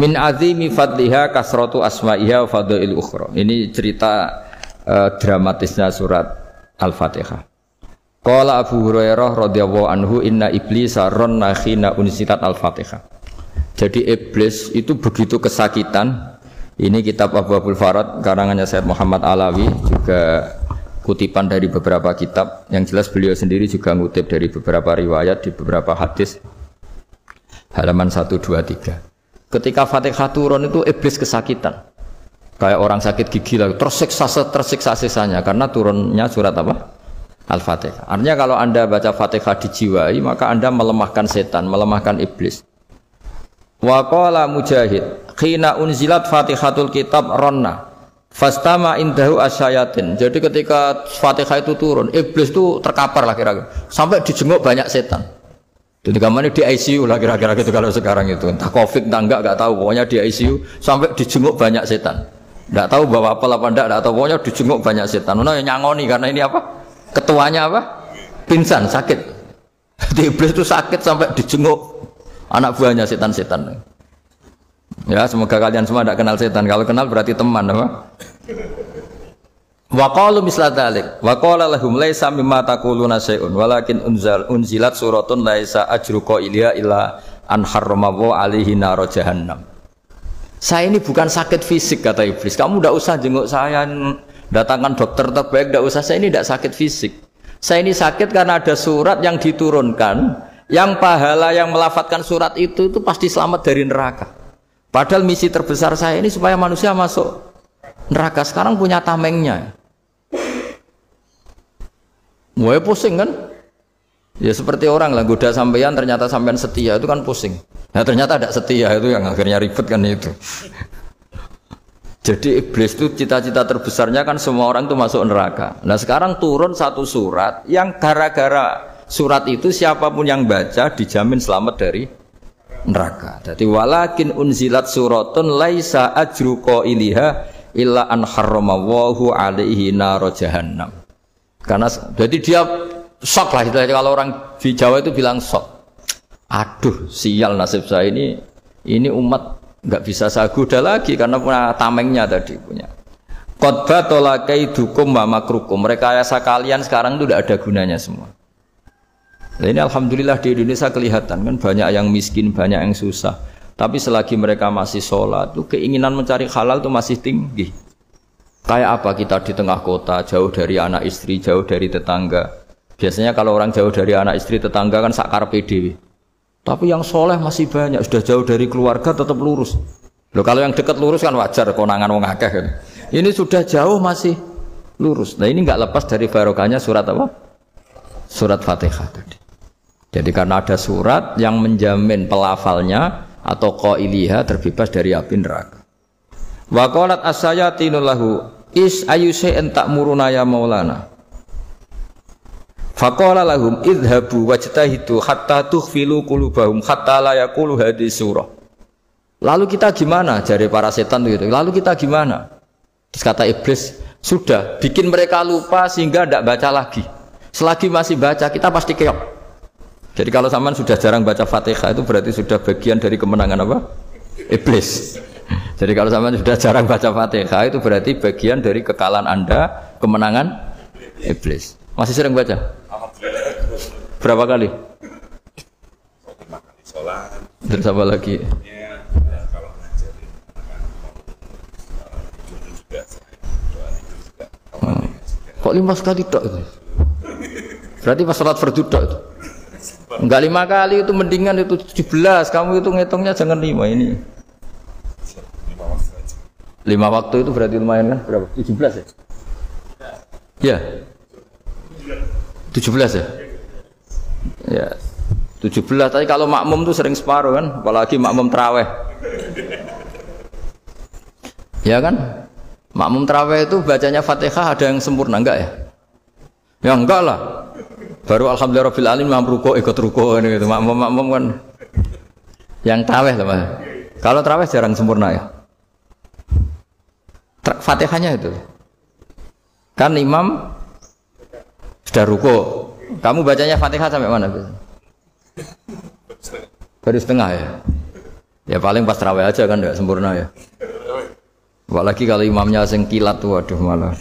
Min azimi fadliha kasratu asma'iha wa fadail ukhra. Ini cerita dramatisnya surat Al-Fatihah. Qala Abu Hurairah radhiyallahu anhu inna iblisa ranna khina unzilat Al-Fatihah. Jadi iblis itu begitu kesakitan. Ini kitab Abwaabul Farad karangannya Sayyid Muhammad Alawi, juga kutipan dari beberapa kitab. Yang jelas beliau sendiri juga ngutip dari beberapa riwayat di beberapa hadis. Halaman 123. Ketika Fatihah turun itu iblis kesakitan. Kayak orang sakit gigi lah, tersiksa sisanya karena turunnya surat apa? Al-Fatihah. Artinya kalau Anda baca Fatihah dijiwai, maka Anda melemahkan setan, melemahkan iblis. Wa qala Mujahid, khina unzilat Fatihatul Kitab ronna fastama indahu asyayatin. Jadi ketika Fatihah itu turun, iblis itu terkapar lah kira-kira. Sampai dijenguk banyak setan. Jadi kamarnya di ICU lah kira-kira gitu kalau sekarang itu. Entah Covid entah enggak tahu. Pokoknya di ICU sampai dijenguk banyak setan. Enggak tahu bawa apa enggak tahu. Pokoknya dijenguk banyak setan. Nah yang nyangoni karena ini apa? Ketuanya apa? Pingsan, sakit. Jadi iblis itu sakit sampai dijenguk anak buahnya setan-setan. Ya, semoga kalian semua tidak kenal setan. Kalau kenal berarti teman, apa? Wa qalu misla dzalik. Wa qala lahum laisa mimma taquluna syai'un walakin unzilat suratun laisa ajru qailiha illa an harrama alaihi nar jahannam. Saya ini bukan sakit fisik kata iblis. Kamu tidak usah jenguk saya, datangkan dokter terbaik, tidak usah. Saya ini tidak sakit fisik. Saya ini sakit karena ada surat yang diturunkan, yang pahala yang melafatkan surat itu pasti selamat dari neraka. Padahal misi terbesar saya ini supaya manusia masuk neraka. Sekarang punya tamengnya. Wah pusing kan? Ya seperti orang lah goda sampean ternyata sampean setia itu kan pusing. Nah ternyata tidak setia itu yang akhirnya ribet kan itu. Jadi iblis itu cita-cita terbesarnya kan semua orang itu masuk neraka. Nah sekarang turun satu surat yang gara-gara surat itu siapapun yang baca dijamin selamat dari neraka. Jadi walakin unzilat suratun laisa ajru qailiha illa an harramallahu alaihi nar jahannam. Karena jadi dia shock lah itu kalau orang di Jawa itu bilang shock. Aduh sial nasib saya ini umat nggak bisa saya goda lagi karena punya tamengnya tadi punya. Qad batala kaidukum wa makrukum. Rekayasa kalian sekarang itu tidak ada gunanya semua. Nah, ini alhamdulillah di Indonesia kelihatan kan banyak yang miskin, banyak yang susah. Tapi selagi mereka masih sholat, tuh keinginan mencari halal itu masih tinggi. Kayak apa kita di tengah kota, jauh dari anak istri, jauh dari tetangga. Biasanya kalau orang jauh dari anak istri, tetangga kan sakar PDW. Tapi yang soleh masih banyak, sudah jauh dari keluarga tetap lurus. Loh kalau yang dekat lurus kan wajar, konangan wong akeh kan. Ini sudah jauh masih lurus. Nah ini nggak lepas dari barokahnya surat apa? Surat Fatihah tadi. Jadi karena ada surat yang menjamin pelafalnya atau qailiha terbebas dari api neraka. Wa qalat as-sayatinu lahu is ayyusai'in ta'muruna ya maulana. Faqala lahum idhabu wajtahidu hatta tukhfilu qulubahum hatta la yaqulu hadhihi surah. Lalu kita gimana? Jari para setan itu. Lalu kita gimana? Terus kata iblis, sudah bikin mereka lupa sehingga tidak baca lagi. Selagi masih baca kita pasti keok. Jadi kalau sampean sudah jarang baca Fatihah itu berarti sudah bagian dari kemenangan apa? Iblis. Jadi kalau sampean sudah jarang baca Fatihah itu berarti bagian dari kekalahan Anda, kemenangan iblis. Masih sering baca? Berapa kali? 5 kali sholat. Terus apa lagi? Ya, kalau ngajarin anak-anak juga doa itu juga. Kok 5 kali tok itu? Berarti pas sholat fardu tok itu? Enggak 5 kali itu mendingan itu 17. Kamu itu ngitungnya jangan 5 ini. 5 waktu itu berarti lumayan kan? Berapa? 17 ya? Ya. 17 ya? Ya. 17. Tapi kalau makmum tuh sering separuh kan? Apalagi makmum tarawih. Ya kan? Makmum tarawih itu bacanya Fatihah ada yang sempurna enggak ya? Ya enggak lah. Baru alhamdulillahirabbil alamin mamruko ikut ruko gitu. Makmum kan yang tarawih lah, Mas. Kalau tarawih jarang sempurna ya. Fatihahnya itu kan imam sudah ruko, kamu bacanya Fatihah sampai mana? Baru setengah ya. Ya paling pas tarawih aja kan enggak sempurna ya. Apalagi kalau imamnya sing kilat tuh, waduh malah.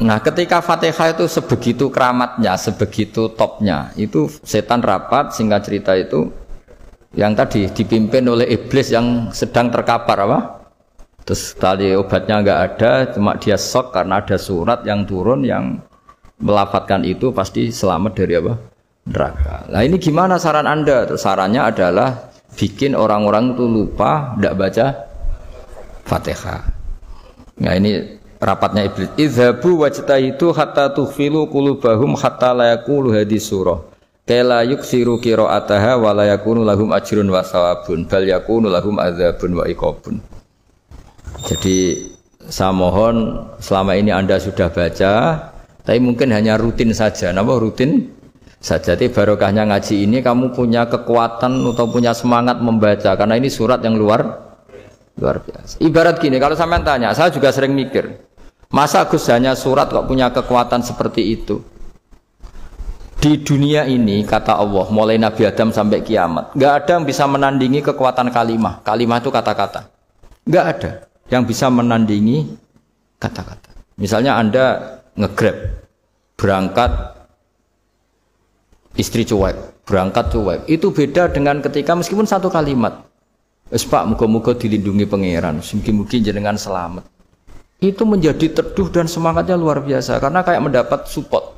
Nah, ketika Fatihah itu sebegitu keramatnya, sebegitu topnya, itu setan rapat, singkat cerita itu yang tadi dipimpin oleh iblis yang sedang terkapar apa? Terus tadi obatnya enggak ada, cuma dia shock karena ada surat yang turun yang melafatkan itu pasti selamat dari apa? Neraka. Nah ini gimana saran Anda? Terus sarannya adalah bikin orang-orang itu lupa tidak baca Fatihah. Nah ini rapatnya iblis. Idhabu wajtahidu hatta tughfilu qulubahum hatta la yaqulu hadhihi surah. Kala yuksiru qira'ataha wa la yakunu lahum ajrun wa thawabun bal yakunu lahum adzabun wa iqabun. Jadi saya mohon selama ini Anda sudah baca, tapi mungkin hanya rutin saja. Napa rutin? Jadi barokahnya ngaji ini kamu punya kekuatan atau punya semangat membaca karena ini surat yang luar biasa. Ibarat gini, kalau sampean tanya, saya juga sering mikir, masa Gus hanya surat kok punya kekuatan seperti itu? Di dunia ini kata Allah, mulai Nabi Adam sampai kiamat, nggak ada yang bisa menandingi kekuatan kalimah. Kalimah itu kata-kata, nggak ada yang bisa menandingi kata-kata. Misalnya Anda nge-grab, berangkat istri cuek, berangkat cuek. Itu beda dengan ketika meskipun satu kalimat. Wes Pak, muga-muga dilindungi pangeran, mugi-mugi jenengan selamat. Itu menjadi teduh dan semangatnya luar biasa karena kayak mendapat support.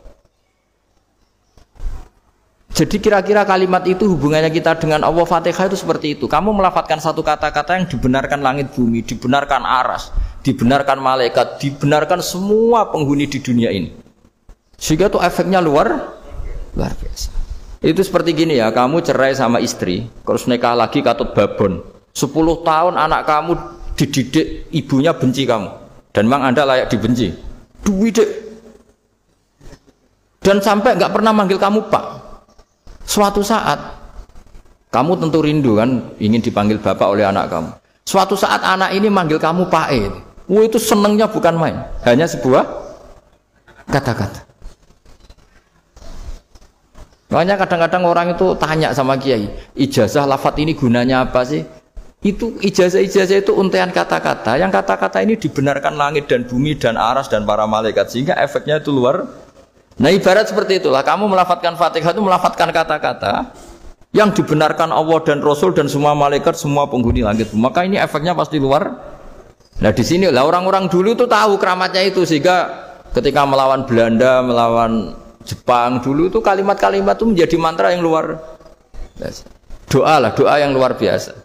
Jadi kira-kira kalimat itu hubungannya kita dengan Allah Fatihah itu seperti itu. Kamu melafadzkan satu kata-kata yang dibenarkan langit bumi, dibenarkan aras, dibenarkan malaikat, dibenarkan semua penghuni di dunia ini. Sehingga itu efeknya luar biasa. Itu seperti gini ya, kamu cerai sama istri, terus nikah lagi katut babon. 10 tahun anak kamu dididik, ibunya benci kamu. Dan memang Anda layak dibenci. Duwidek. Dan sampai nggak pernah manggil kamu Pak. Suatu saat kamu tentu rindu kan ingin dipanggil bapak oleh anak kamu. Suatu saat anak ini manggil kamu Pak E. Itu senengnya bukan main, hanya sebuah kata-kata. Makanya kadang-kadang orang itu tanya sama kiai, ijazah lafadz ini gunanya apa sih? Itu ijazah-ijazah itu untaian kata-kata. Yang kata-kata ini dibenarkan langit dan bumi dan aras dan para malaikat sehingga efeknya itu luar. Nah ibarat seperti itulah. Kamu melafadzkan Fatihah itu melafadzkan kata-kata yang dibenarkan Allah dan Rasul dan semua malaikat, semua penghuni langit. Maka ini efeknya pasti luar. Nah di sini lah orang-orang dulu itu tahu keramatnya itu sehingga ketika melawan Belanda, melawan Jepang dulu itu kalimat-kalimat itu menjadi mantra yang luar biasa. Doa yang luar biasa.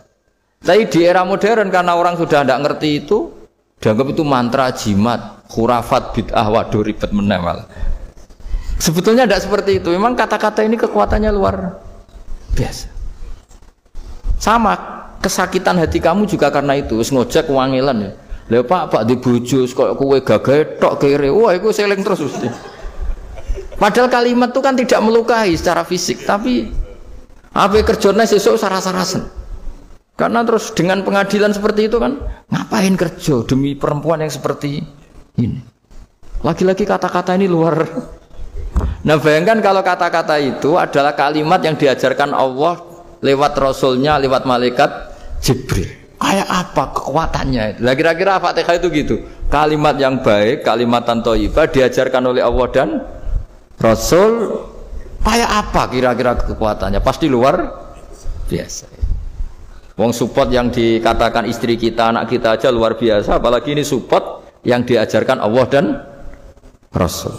Tapi di era modern karena orang sudah tidak ngerti itu, dianggap itu mantra, jimat, khurafat, bid'ah, waduh ribet meneh. Sebetulnya tidak seperti itu. Memang kata-kata ini kekuatannya luar biasa. Sama kesakitan hati kamu juga karena itu. Wis ngojek wangilan ya. Lha Pak di bojo kok kowe gagah tok kere. Wah, iku seling terus mesti. Padahal kalimat itu kan tidak melukai secara fisik, tapi apa kerjanya sesuk saras-sarasen. Karena terus dengan pengadilan seperti itu kan, ngapain kerja demi perempuan yang seperti ini? Lagi-lagi kata-kata ini luar. Nah bayangkan kalau kata-kata itu adalah kalimat yang diajarkan Allah lewat Rasulnya, lewat malaikat Jibril. Kayak apa kekuatannya? Lah kira-kira Fatihah itu gitu. Kalimat yang baik, kalimatan thayyibah diajarkan oleh Allah dan Rasul, kayak apa kira-kira kekuatannya? Pasti luar biasa. Wong support yang dikatakan istri kita, anak kita aja luar biasa, apalagi ini support yang diajarkan Allah dan Rasul.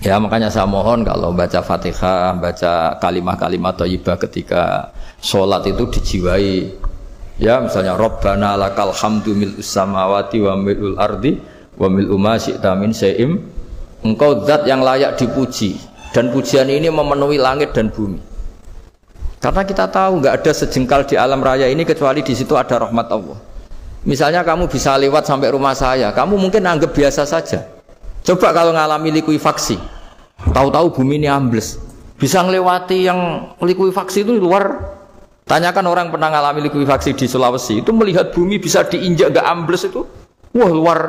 Ya makanya saya mohon kalau baca Fatihah, baca kalimat-kalimat thayyibah ketika sholat itu dijiwai. Ya misalnya Rabbana lakal hamdu mil'us samawati wa mil'ul ardi wa mil'u ma syi'ta min syai'im. Engkau zat yang layak dipuji dan pujian ini memenuhi langit dan bumi. Karena kita tahu nggak ada sejengkal di alam raya ini kecuali di situ ada rahmat Allah. Misalnya kamu bisa lewat sampai rumah saya, kamu mungkin anggap biasa saja. Coba kalau ngalami likuifaksi, tahu-tahu bumi ini ambles, bisa ngelewati yang likuifaksi itu luar. Tanyakan orang pernah ngalami likuifaksi di Sulawesi, itu melihat bumi bisa diinjak nggak ambles itu, wah luar.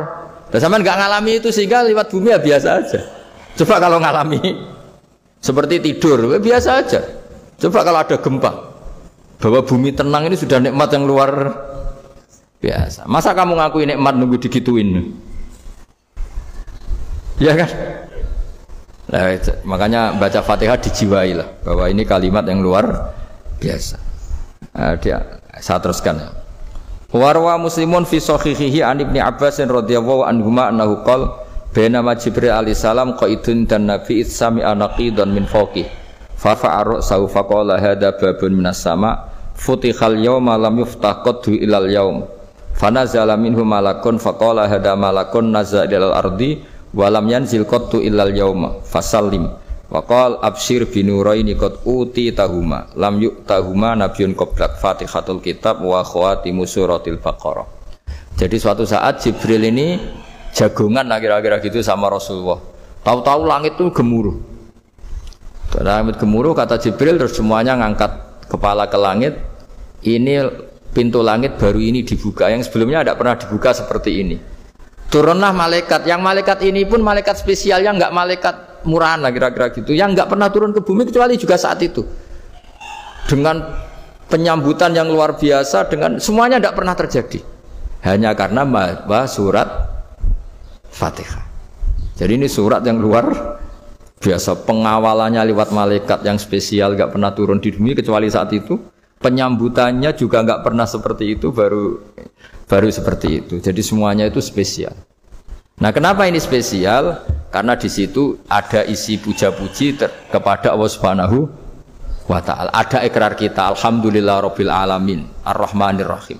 Dan sampean nggak ngalami itu sehingga lewat bumi ya biasa aja. Coba kalau ngalami seperti tidur, biasa aja. Coba kalau ada gempa, Bahwa bumi tenang ini sudah nikmat yang luar biasa. Masa kamu ngakui nikmat nunggu digituin? Ya kan? Nah, makanya baca Fatihah dijiwai lah bahwa ini kalimat yang luar biasa. Saya teruskan. Warwa Muslimun fi sahihihi an Ibnu Abbas radhiyallahu anhuma annahu qala bainama Jibril alaihi salam qaidun dan Nabi itsami anaqidan min fawqi fa fa'ara saufa qala hadza babun minas sama futihal yawma lam yuftah qaddu ilal yaum fanazala minhu malakun faqala hadza malakun nazala ilal ardi wa lam yanzil qaddu ilal yauma fasallim wa qala absyir binuraini qad utitahuma lam yu'tahuma nabiyyun qablak Fatihatul kitab wa khawatimu suratil Baqarah. Jadi suatu saat Jibril ini jagongan kira-kira gitu sama Rasulullah. Tahu-tahu langit itu gemuruh. Langit gemuruh kata Jibril terus semuanya ngangkat kepala ke langit. Ini pintu langit baru ini dibuka, yang sebelumnya tidak pernah dibuka seperti ini. Turunlah malaikat, yang malaikat ini pun malaikat spesial, yang enggak malaikat murahan lah kira-kira gitu, yang enggak pernah turun ke bumi kecuali juga saat itu. Dengan penyambutan yang luar biasa, dengan semuanya tidak pernah terjadi. Hanya karena bahwa surat Fatihah. Jadi ini surat yang luar biasa, pengawalannya lewat malaikat yang spesial, enggak pernah turun di bumi kecuali saat itu. Penyambutannya juga enggak pernah seperti itu, baru seperti itu. Jadi semuanya itu spesial. Nah, kenapa ini spesial? Karena di situ ada isi puja-puji kepada Allah Subhanahu wa ta'ala. Ada ikrar kita, alhamdulillahirabbil alamin, arrahmanir rahim.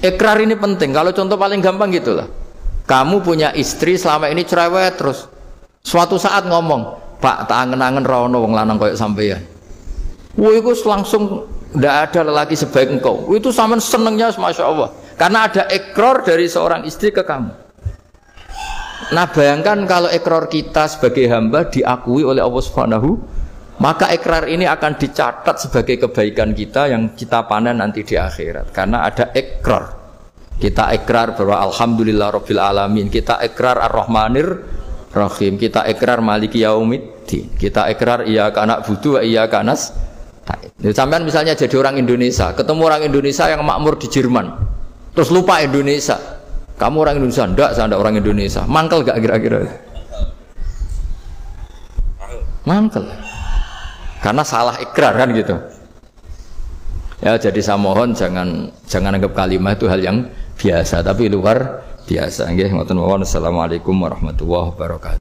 Ikrar ini penting. Kalau contoh paling gampang gitulah. Kamu punya istri selama ini cerewet terus. Suatu saat ngomong, "Pak, tak angen-angen ra ono wong lanang koyo sampeyan." Wah, itu langsung tidak ada lelaki sebaik engkau. Itu sama senengnya, masya Allah. Karena ada ikrar dari seorang istri ke kamu. Nah, bayangkan kalau ikrar kita sebagai hamba diakui oleh Allah Subhanahu, maka ikrar ini akan dicatat sebagai kebaikan kita yang kita panen nanti di akhirat. Karena ada ikrar. Kita ikrar bahwa alhamdulillahirabbil alamin. Kita ikrar ar-rahmanir rahim. Kita ikrar maliki yaumiddin. Kita ikrar iyyaka na'budu wa iyyaka nasta'in. Sampean misalnya jadi orang Indonesia, ketemu orang Indonesia yang makmur di Jerman, terus lupa Indonesia. Kamu orang Indonesia? Enggak, saya enggak orang Indonesia. Mangkel gak kira-kira? Mangkel. Karena salah ikrar kan gitu. Ya, jadi saya mohon jangan anggap kalimat itu hal yang biasa, tapi luar biasa. Nggih, ngoten mawon. Assalamualaikum warahmatullahi wabarakatuh.